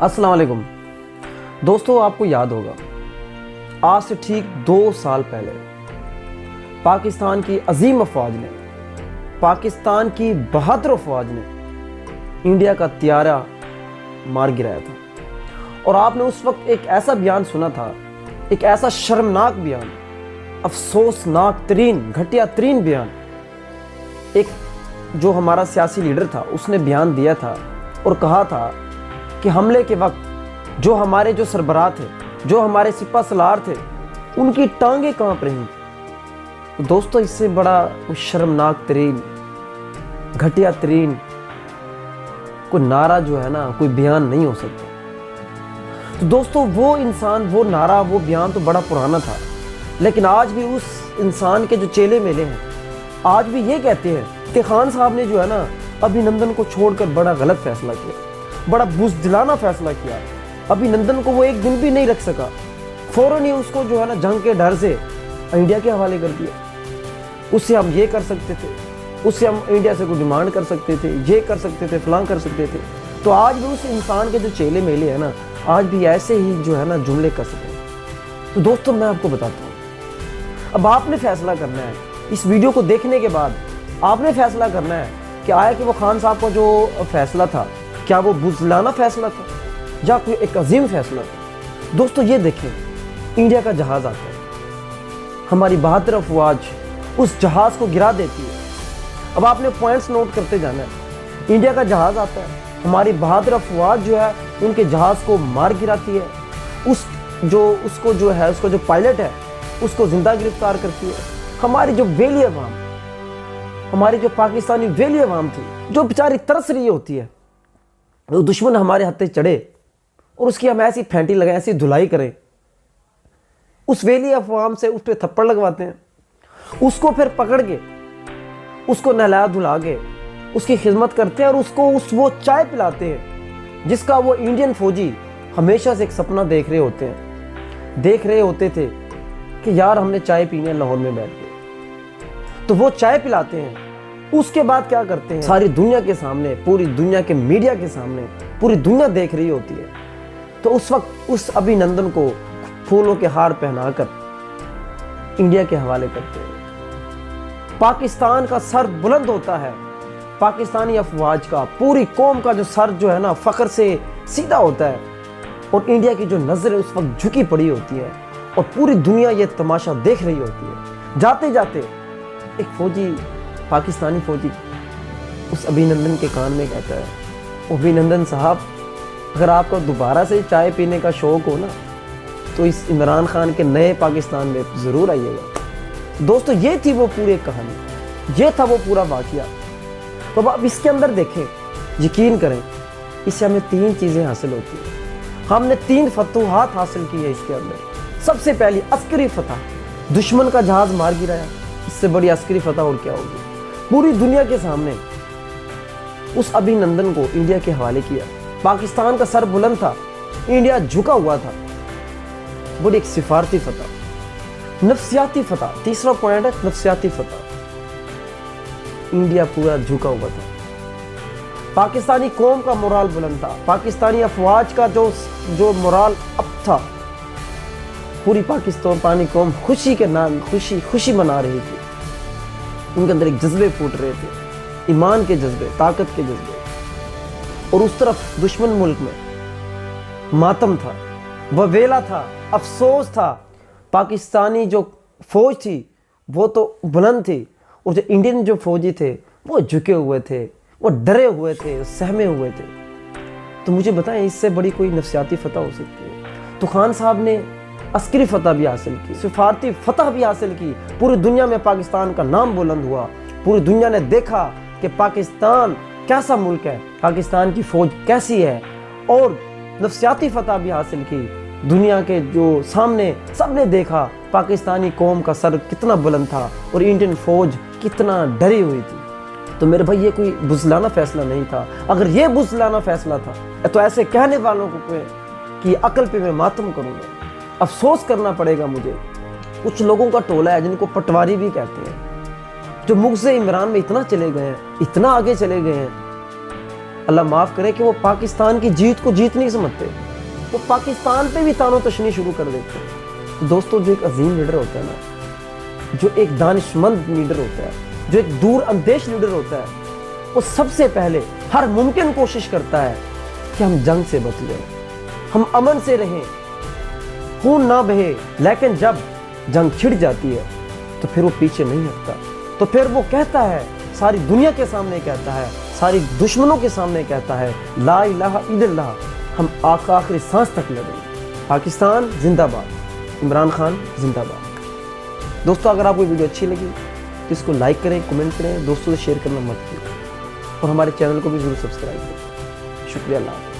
अस्सलाम वालेकुम दोस्तों, आपको याद होगा आज से ठीक 2 साल पहले पाकिस्तान की अजीम अफवाज ने, पाकिस्तान की बहादुर अफवाज ने इंडिया का त्यारा मार गिराया था। और आपने उस वक्त एक ऐसा बयान सुना था, एक ऐसा शर्मनाक बयान, अफसोसनाक तरीन, घटिया तरीन बयान। एक जो हमारा सियासी लीडर था उसने बयान दिया था और कहा था कि हमले के वक्त जो हमारे जो सरबराह थे, जो हमारे सिपा सलार थे, उनकी टांगें कांप रही थी। तो दोस्तों, इससे बड़ा शर्मनाक तरीन, घटिया तरीन कोई नारा जो है ना, कोई बयान नहीं हो सकता। तो दोस्तों, वो इंसान, वो नारा, वो बयान तो बड़ा पुराना था, लेकिन आज भी उस इंसान के जो चेले मेले हैं आज भी ये कहते हैं कि खान साहब ने जो है ना अभिनंदन को छोड़कर बड़ा गलत फैसला किया, बड़ा बुज़दिलाना फैसला किया। अभिनंदन को वो एक दिन भी नहीं रख सका, फौरन ही उसको जो है ना जंग के डर से इंडिया के हवाले कर दिया। उससे हम ये कर सकते थे, उससे हम इंडिया से कोई डिमांड कर सकते थे, ये कर सकते थे, फलां कर सकते थे। तो आज भी उस इंसान के जो चेले मेले हैं ना, आज भी ऐसे ही जो है ना जुमले कर सकते। तो दोस्तों, मैं आपको बताता हूँ, अब आपने फैसला करना है। इस वीडियो को देखने के बाद आपने फैसला करना है कि आया कि वो खान साहब का जो फैसला था, क्या वो बुज़दिलाना फैसला था या कोई एक अजीम फैसला था। दोस्तों, ये देखें, इंडिया का जहाज़ आता है, हमारी बहादुर अफवाज उस जहाज़ को गिरा देती है। अब आपने पॉइंट्स नोट करते जाना है। इंडिया का जहाज़ आता है, हमारी बहादुर अफवाज जो है उनके जहाज़ को मार गिराती है। उसको जो पायलट है उसको जिंदा गिरफ्तार करती है। हमारी जो वेली अवाम, हमारी जो पाकिस्तानी वेली अवाम थी, जो बेचारी तरस रही होती है, वो दुश्मन हमारे हत्थे चढ़े और उसकी हम ऐसी फेंटी लगाएं, ऐसी धुलाई करें, उस वेली अवाम से उस पर थप्पड़ लगवाते हैं, उसको फिर पकड़ के उसको नहला धुला के उसकी खिदमत करते हैं और उसको वो चाय पिलाते हैं जिसका वो इंडियन फौजी हमेशा से एक सपना देख रहे होते थे कि यार हमने चाय पीनी है लाहौर में बैठ के। तो वो चाय पिलाते हैं। उसके बाद क्या करते हैं, सारी दुनिया के सामने, पूरी दुनिया के मीडिया के सामने पूरी दुनिया देख रही होती है, तो उस वक्त उस अभिनंदन को फूलों के हार पहनाकर इंडिया के हवाले करते हैं। पाकिस्तान का सर बुलंद होता है, पाकिस्तानी अफवाज का, पूरी कौम का जो सर जो है ना फख्र से सीधा होता है, और इंडिया की जो नजरें उस वक्त झुकी पड़ी होती है और पूरी दुनिया ये तमाशा देख रही होती है। जाते जाते एक फौजी, पाकिस्तानी फौजी उस अभिनंदन के कान में कहता है, अभिनंदन साहब, अगर आपको दोबारा से चाय पीने का शौक हो ना, तो इस इमरान खान के नए पाकिस्तान में ज़रूर आइएगा। दोस्तों, ये थी वो पूरी कहानी, ये था वो पूरा वाक़या। तो अब इसके अंदर देखें, यकीन करें, इससे हमें 3 चीज़ें हासिल होती हैं। हमने 3 फतूहात हासिल की है इसके अंदर। सबसे पहली अस्करी फतह, दुश्मन का जहाज़ मार गिराया, इससे बड़ी अस्करी फतह और क्या होगी। पूरी दुनिया के सामने उस अभिनंदन को इंडिया के हवाले किया। पाकिस्तान का सर बुलंद था, इंडिया झुका हुआ था। बड़ी एक सिफारती फतह। नफ्सियाती फतह, तीसरा पॉइंट है नफ्सियाती फतह। इंडिया पूरा झुका हुआ था, पाकिस्तानी कौम का मोराल बुलंद था, पाकिस्तानी अफवाज का जो मोराल अप था। पूरी पाकिस्तानी कौम खुशी के नाम खुशी मना रही थी। उनके अंदर एक जज्बे फूट रहे थे, ईमान के जज्बे, ताकत के जज्बे। और उस तरफ दुश्मन मुल्क में मातम था, ववेला था, अफसोस था। पाकिस्तानी जो फौज थी वो तो बुलंद थी, और जो इंडियन जो फौजी थे वो झुके हुए थे, वो डरे हुए थे, सहमे हुए थे। तो मुझे बताएं, इससे बड़ी कोई नफ्सियाती फतह हो सकती है? तो खान साहब ने अस्करी फतह भी हासिल की, सिफारती फतह भी हासिल की। पूरी दुनिया में पाकिस्तान का नाम बुलंद हुआ, पूरी दुनिया ने देखा कि पाकिस्तान कैसा मुल्क है, पाकिस्तान की फौज कैसी है। और नफ्सियाती फतह भी हासिल की, दुनिया के जो सामने सबने देखा पाकिस्तानी कौम का सर कितना बुलंद था और इंडियन फौज कितना डरी हुई थी। तो मेरे भाई, ये कोई बुज़दिलाना फैसला नहीं था। अगर ये बुज़दिलाना फैसला था तो ऐसे कहने वालों को कि अकल पे मैं मातम करूँगा, अफसोस करना पड़ेगा मुझे। कुछ लोगों का टोला है जिनको पटवारी भी कहते हैं, जो मुग़ज़-ए-इमरान में इतना चले गए हैं, इतना आगे चले गए हैं اللہ معاف کرے کہ وہ پاکستان کی جیت کو جیت نہیں سمجھتے، وہ پاکستان پہ بھی تان و تشنی شروع کر دیتے ہیں۔ تو دوستو، جو ایک عظیم لیڈر ہوتا ہے نا، جو ایک دانشمند لیڈر ہوتا ہے، جو ایک دور اندیش لیڈر ہوتا ہے، وہ سب سے پہلے ہر ممکن کوشش کرتا ہے کہ ہم جنگ سے بچ جائیں، ہم امن سے رہیں، خون نہ بہے۔ لیکن جب جنگ چھڑ جاتی ہے تو پھر وہ پیچھے نہیں ہٹتا، تو پھر وہ کہتا ہے، ساری دنیا کے سامنے کہتا ہے، ساری دشمنوں کے سامنے کہتا ہے، لا الہ الا اللہ، ہم آخری سانس تک لڑیں گے۔ پاکستان زندہ باد، عمران خان زندہ باد۔ دوستو، اگر آپ کو ویڈیو اچھی لگی تو اس کو لائک کریں، کمنٹ کریں، دوستوں سے شیئر کرنا مت کیجیے، اور ہمارے چینل کو بھی ضرور سبسکرائب کریں۔ شکریہ، اللہ حافظ۔